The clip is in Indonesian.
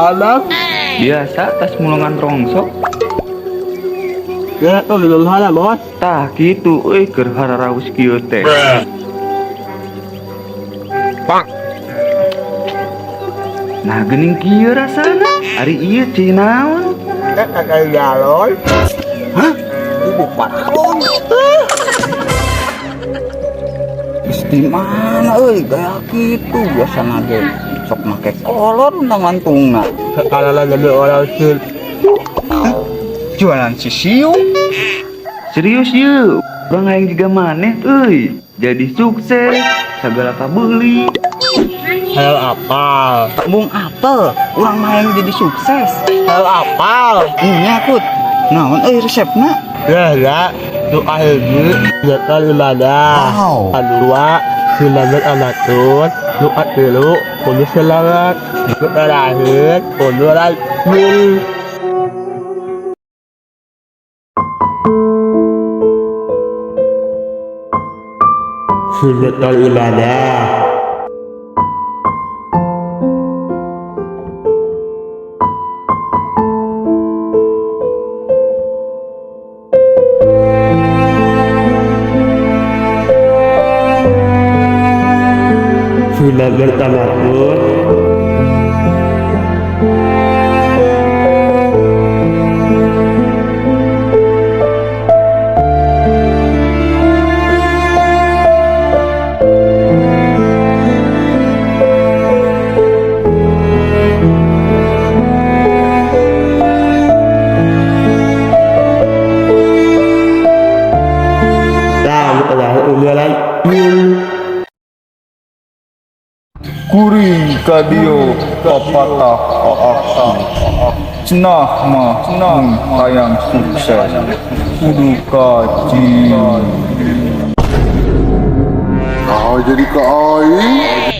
Alam. Biasa tas mulungan rongsok. Ya, tuh belum halal, Bos. Tah gitu euy keur hararawus kieu teh. Pak. Nah geuning kieu rasana. Ari ieu cai naon? Kakak galon. Hah? Ibu paton. Di mana euy gaya kitu biasana ge. Sok make kolor mantungna. Kalau jadi orang sil. Jualan sisiu. Serius yeuh, urang hayang jiga maneh euy. Jadi sukses, sagala kabeli. Hal apal. Bung apel, urang mah hayang jadi sukses. Hal apal. Nya kut. Naon euy resepna? Ya, tu akhirnya zakal ibadah. Wow. Kedua, silagat amatun. Doa dulu, kudu selamat. Doa terakhir, kudu rajin. Sunnatul ibadah. Sudah bertamakun. Kuring kadio papatah aaksa cenah mah hayang sukses kudu kaji Kau jadi ke aing